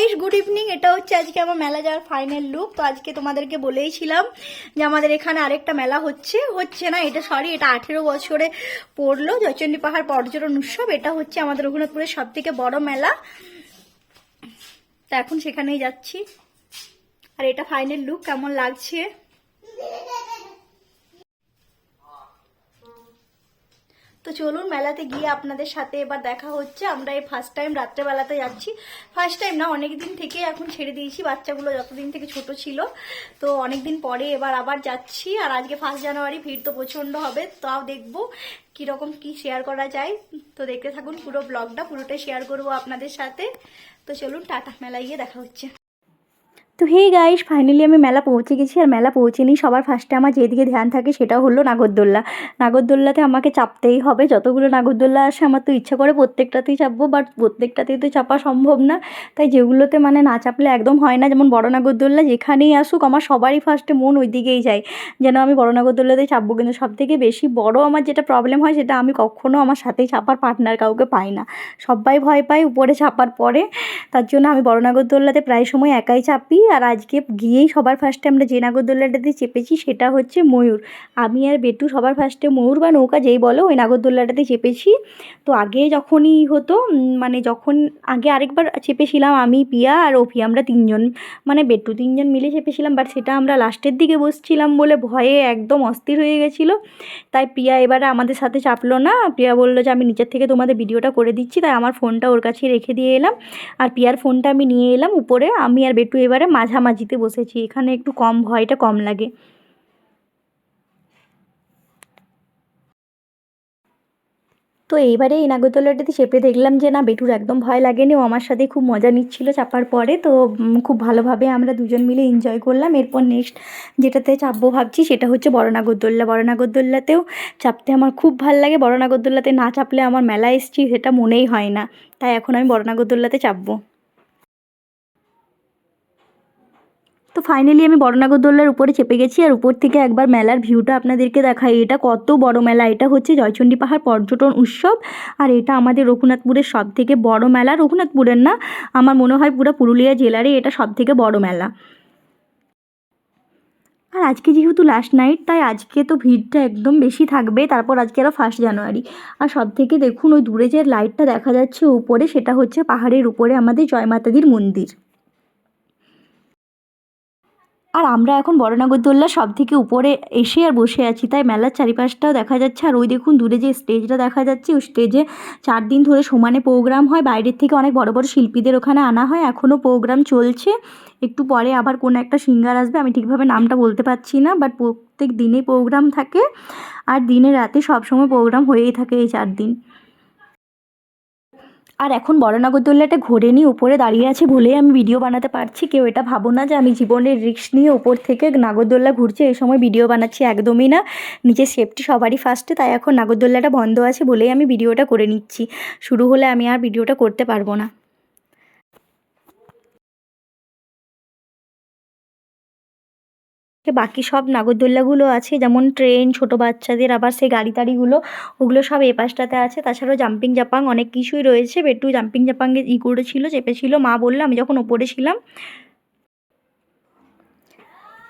Guys, good evening. এটা হচ্ছে আজকে আমার মেলা যাওয়ার ফাইনাল লুক। তো আজকে তোমাদেরকে বলেইছিলাম যে আমাদের এখানে আরেকটা মেলা হচ্ছে না, এটা সরি, এটা 18 বছরে পড়লো জয়চণ্ডী পাহাড় পর্যটন উৎসব। এটা হচ্ছে আমাদের রঘুনাথপুরের সব থেকে বড় মেলা। তা এখন সেখানেই যাচ্ছি। আর এটা ফাইনাল লুক, কেমন লাগছে। তো চলুন মেলাতে গিয়ে আপনাদের সাথে এবার দেখা হচ্ছে। আমরা এই ফার্স্ট টাইম রাত্রেবেলাতে যাচ্ছি। ফার্স্ট টাইম না, অনেকদিন থেকে এখন ছেড়ে দিয়েছি, বাচ্চাগুলো যতদিন থেকে ছোট ছিল। তো অনেকদিন পরে এবার আবার যাচ্ছি। আর আজকে 1 জানুয়ারি, ভিড় তো প্রচণ্ড হবে। তাও দেখবো কীরকম কি শেয়ার করা যায়। তো দেখতে থাকুন পুরো ব্লগটা, পুরোটাই শেয়ার করবো আপনাদের সাথে। তো চলুন টাটা, মেলায় গিয়ে দেখা হচ্ছে। তো হে গাইস, ফাইনালি আমি মেলা পৌঁছে গেছি। আর মেলা পৌঁছে নিই সবার ফার্স্টে আমার যেদিকে ধ্যান থাকে সেটা হলো নাগরদোল্লা। নাগরদোল্লাতে আমাকে চাপতেই হবে। যতগুলো নাগরদোল্লা আসে আমার তো ইচ্ছা করে প্রত্যেকটাতেই চাপবো, বাট প্রত্যেকটাতেই তো চাপা সম্ভব না। তাই যেগুলোতে মানে না চাপলে একদম হয় না, যেমন বড় নাগরদোল্লা, যেখানেই আসুক আমার সবারই ফার্স্টে মন ওই দিকেই যায়, যেন আমি বড় নাগরদোল্লাতে চাপবো। কিন্তু সবথেকে বেশি বড় আমার যেটা প্রবলেম হয় সেটা আমি কখনও আমার সাথে চাপার পার্টনার কাউকে পাই না। সবাই ভয় পায় উপরে চাপার পরে। তার জন্য আমি বড় নাগরদোল্লাতে প্রায় সময় একাই চাপি। আর আজকে গিয়েই সবার ফার্স্টে আমরা যে নাগরদোল্লাটাতে চেপেছি সেটা হচ্ছে ময়ূর। আমি আর বেটু সবার ফার্স্টে ময়ূর বা নৌকা যেই বলো ওই নাগরদোল্লাটাতে চেপেছি। তো আগে যখনই হতো, মানে যখন আগে আরেকবার চেপেছিলাম আমি, পিয়া আর অভি, আমরা তিনজন, মানে বেটু, তিনজন মিলে চেপেছিলাম। বাট সেটা আমরা লাস্টের দিকে বসছিলাম বলে ভয়ে একদম অস্থির হয়ে গেছিলো। তাই প্রিয়া এবারে আমাদের সাথে চাপলো না। প্রিয়া বললো যে আমি নিচের থেকে তোমাদের ভিডিওটা করে দিচ্ছি। তাই আমার ফোনটা ওর কাছে রেখে দিয়ে এলাম। আর পিয়ার ফোনটা আমি নিয়ে এলাম উপরে। আমি আর বেটু এবারে মাঝামাঝিতে বসেছি, এখানে একটু কম ভয়টা কম লাগে। তো এইবারে এই নাগরদোল্লাটাতে চেপে দেখলাম যে না, বেটুর একদম ভয় লাগেনি, ও আমার সাথে খুব মজা নিচ্ছিল চাপার পরে। তো খুব ভালোভাবে আমরা দুজন মিলে এনজয় করলাম। এরপর নেক্সট যেটাতে চাপবো ভাবছি সেটা হচ্ছে বড় নাগরদোল্লা। বড় নাগরদোল্লাতেও চাপতে আমার খুব ভালো লাগে। বড় নাগরদোল্লাতে না চাপলে আমার মেলা এসেছি সেটা মনেই হয় না। তাই এখন আমি বড় নাগরদোল্লাতে চাপবো। তো ফাইনালি আমি বড় নাগরদোল্লার উপরে চেপে গেছি। আর উপর থেকে একবার মেলার ভিউটা আপনাদেরকে দেখাই। এটা কত বড় মেলা! এটা হচ্ছে জয়চণ্ডী পাহাড় পর্যটন উৎসব। আর এটা আমাদের রঘুনাথপুরের সব থেকে বড় মেলা। রঘুনাথপুরের না, আমার মনে হয় পুরো পুরুলিয়া জেলারই এটা সব থেকে বড় মেলা। আর আজকে যেহেতু লাস্ট নাইট, তাই আজকে তো ভিড়টা একদম বেশি থাকবে। তারপর আজকে আরও 1 জানুয়ারি। আর সব থেকে দেখুন ওই দূরে যে লাইটটা দেখা যাচ্ছে উপরে, সেটা হচ্ছে পাহাড়ের উপরে আমাদের জয়মাতাদির মন্দির। আর আমরা এখন বড় নাগরদোল্লার সব থেকে উপরে এসে আর বসে আছি, তাই মেলার চারিপাশটাও দেখা যাচ্ছে। আর ওই দেখুন দূরে যে স্টেজটা দেখা যাচ্ছে, ওই স্টেজে 4 দিন ধরে সমানে প্রোগ্রাম হয়। বাইরের থেকে অনেক বড় বড় শিল্পীদের ওখানে আনা হয়। এখনও প্রোগ্রাম চলছে। একটু পরে আবার কোনো একটা সিঙ্গার আসবে, আমি ঠিকভাবে নামটা বলতে পারছি না। বাট প্রত্যেক দিনেই প্রোগ্রাম থাকে। আর দিনে রাতে সবসময় প্রোগ্রাম হয়েই থাকে এই 4 দিন। আর এখন বড় নাগরদোল্লাটা ঘোরেনি, উপরে দাঁড়িয়ে আছে বলেই আমি ভিডিও বানাতে পারছি। কেউ এটা ভাবো না যে আমি জীবনের রিস্ক নিয়ে ওপর থেকে নাগরদোল্লা ঘুরছে এই সময় ভিডিও বানাচ্ছি, একদমই না। নিজের সেফটি সবারই ফার্স্টে। তাই এখন নাগরদোল্লাটা বন্ধ আছে বলেই আমি ভিডিওটা করে নিচ্ছি। শুরু হলে আমি আর ভিডিওটা করতে পারবো না। বাকি সব নাগরদোল্লাগুলো আছে, যেমন ট্রেন, ছোট বাচ্চাদের আবার সেই গাড়ি টাড়িগুলো, ওগুলো সব এ পাশটাতে আছে। তাছাড়াও জাম্পিং জাপাং অনেক কিছুই রয়েছে। বেটু জাম্পিং জাপাংয়ে করেছিল, চেপেছিল, মা বললো, আমি যখন ওপরে ছিলাম।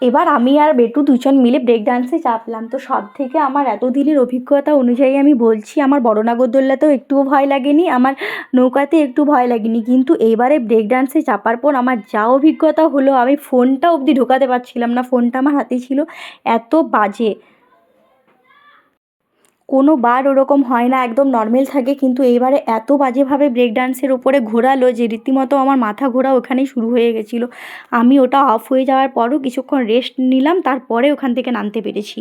এবার আমি আর বেটু দুজন মিলে ব্রেক ডান্সে চাপলাম। তো সব থেকে আমার এতদিনের অভিজ্ঞতা অনুযায়ী আমি বলছি, আমার বড় নাগরদোল্লাতেও একটুও ভয় লাগেনি, আমার নৌকাতে একটু ভয় লাগেনি। কিন্তু এইবারে ব্রেক ডান্সে চাপার পর আমার যা অভিজ্ঞতা হলো, আমি ফোনটা অবধি ঢোকাতে পারছিলাম না, ফোনটা আমার হাতে ছিল, এত বাজে। কোনো বার ওরকম হয় না, একদম নর্মাল থাকে। কিন্তু এইবারে এত বাজেভাবে ব্রেক ডান্সের ওপরে ঘোরালো যে রীতিমতো আমার মাথা ঘোরা ওখানেই শুরু হয়ে গেছিলো। আমি ওটা অফ হয়ে যাওয়ার পরও কিছুক্ষণ রেস্ট নিলাম, তারপরে ওখান থেকে নামতে পেরেছি।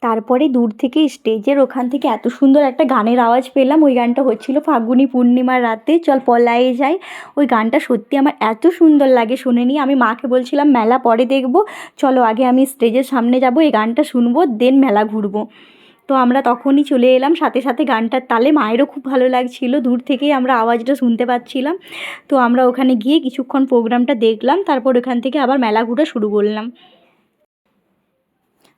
তারপরে দূর থেকে স্টেজের ওখান থেকে এত সুন্দর একটা গানের আওয়াজ পেলাম। ওই গানটা হচ্ছিল ফাল্গুনী পূর্ণিমার রাতে চল পলায়ে যাই। ওই গানটা সত্যি আমার এত সুন্দর লাগে, শুনে নিয়ে আমি মাকে বলছিলাম মেলা পরে দেখব, চলো আগে আমি স্টেজের সামনে যাব, এই গানটা শুনবো, দেন মেলা ঘুরবো। তো আমরা তখনই চলে এলাম, সাথে সাথে গানটার তালে মায়েরও খুব ভালো লাগছিল, দূর থেকেই আমরা আওয়াজটা শুনতে পাচ্ছিলাম। তো আমরা ওখানে গিয়ে কিছুক্ষণ প্রোগ্রামটা দেখলাম, তারপর ওখান থেকে আবার মেলা ঘুরা শুরু করলাম।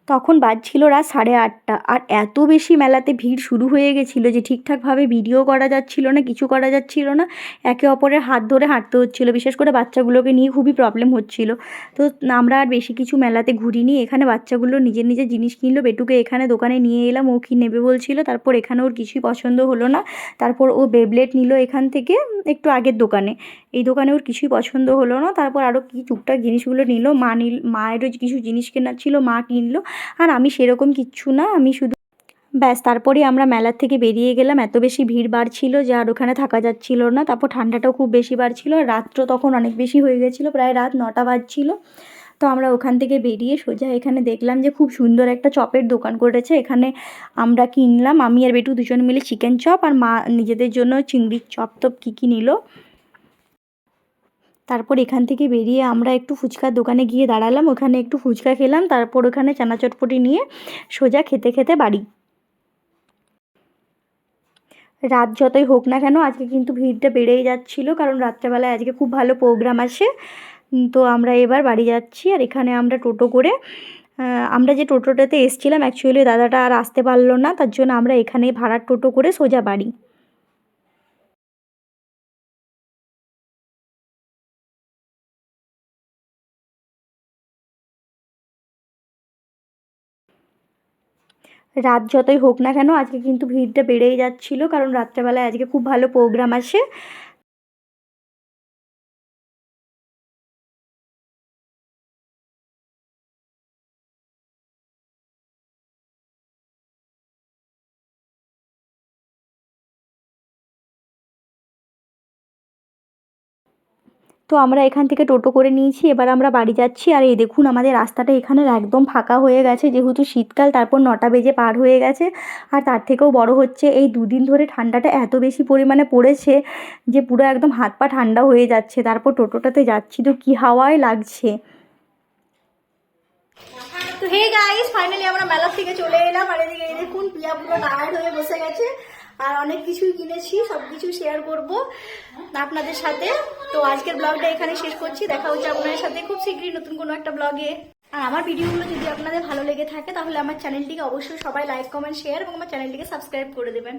তখন বাজছিল রাত 8:30 আর এত বেশি মেলাতে ভিড় শুরু হয়ে গেছিলো যে ঠিকঠাকভাবে ভিডিও করা যাচ্ছিল না, কিছু করা যাচ্ছিল না। একে অপরের হাত ধরে হাঁটতে হচ্ছিলো, বিশেষ করে বাচ্চাগুলোকে নিয়ে খুবই প্রবলেম হচ্ছিল। তো আমরা আর বেশি কিছু মেলাতে ঘুরিনি, এখানে বাচ্চাগুলো নিজের নিজের জিনিস কিনলো। বেটুকে এখানে দোকানে নিয়ে এলাম, ও কী নেবে বলছিল। তারপর এখানে ওর কিছুই পছন্দ হলো না, তারপর ও বেবলেট নিল এখান থেকে একটু আগের দোকানে। এই দোকানে ওর কিছুই পছন্দ হলো না, তারপর আরও কী টুকটাক জিনিসগুলো নিল। মায়েরও কিছু জিনিস কেনার ছিল, মা কিনলো। আর আমি সেরকম কিচ্ছু না, আমি শুধু ব্যাস। তারপরে আমরা মেলার থেকে বেরিয়ে গেলাম, এত বেশি ভিড় বাড়ছিল যে আর ওখানে থাকা যাচ্ছিল না। তারপর ঠান্ডাটাও খুব বেশি বাড়ছিল, রাত্র তখন অনেক বেশি হয়ে গেছিলো, প্রায় রাত 9টা বাজছিল। তো আমরা ওখান থেকে বেরিয়ে সোজা এখানে দেখলাম যে খুব সুন্দর একটা চপের দোকান করেছে। এখানে আমরা কিনলাম, আমি আর বেটু দুজন মিলে চিকেন চপ, আর মা নিজেদের জন্য চিংড়ির চপ। তো কী নিল। তারপর এখান থেকে বেরিয়ে আমরা একটু ফুচকার দোকানে গিয়ে দাঁড়ালাম, ওখানে একটু ফুচকা খেলাম। তারপর ওখানে চানা চটপটি নিয়ে সোজা খেতে খেতে বাড়ি। রাত যতই হোক না কেন আজকে কিন্তু ভিড়টা বেড়েই যাচ্ছিল, কারণ রাত্রেবেলায় আজকে খুব ভালো প্রোগ্রাম আছে। তো আমরা এবার বাড়ি যাচ্ছি। আর এখানে আমরা টোটো করে, আমরা যে টোটোটাতে এসছিলাম অ্যাকচুয়ালি দাদাটা আর আসতে পারলো না, তার জন্য আমরা এখানেই ভাড়ার টোটো করে সোজা বাড়ি। রাত যতই হোক না কেন আজকে কিন্তু ভিড়টা বেড়েই যাচ্ছিল, কারণ রাত্রেবেলায় আজকে খুব ভালো প্রোগ্রাম আছে। তো আমরা এখান থেকে টোটো করে নিয়েছি, এবার আমরা বাড়ি যাচ্ছি। আর এই দেখুন আমাদের রাস্তাটা এখানের একদম ফাঁকা হয়ে গেছে, যেহেতু শীতকাল, তারপর 9টা বেজে পার হয়ে গেছে। আর তার থেকেও বড় হচ্ছে এই দুদিন ধরে ঠান্ডাটা এত বেশি পরিমাণে পড়েছে যে পুরো একদম হাত পা ঠান্ডা হয়ে যাচ্ছে। তারপর টোটোটাতে যাচ্ছি তো কী হাওয়ায় লাগছে। তো হে গাইস, ফাইনালি আমরা মেলা থেকে চলে এলাম। আর এদিকে এই দেখুন পিয়া পুরো টায়ার্ড হয়ে বসে গেছে। আর অনেক কিছুই কিনেছি, সব কিছু শেয়ার করব আপনাদের সাথে। তো আজকের ব্লগটা এখানে শেষ করছি, দেখা হচ্ছে আপনাদের সাথে খুব শীঘ্রই নতুন কোনো একটা ব্লগে। আর আমার ভিডিওগুলো যদি আপনাদের ভালো লেগে থাকে তাহলে আমার চ্যানেলটিকে অবশ্যই সবাই লাইক কমেন্ট শেয়ার এবং আমার চ্যানেলটিকে সাবস্ক্রাইব করে দেবেন।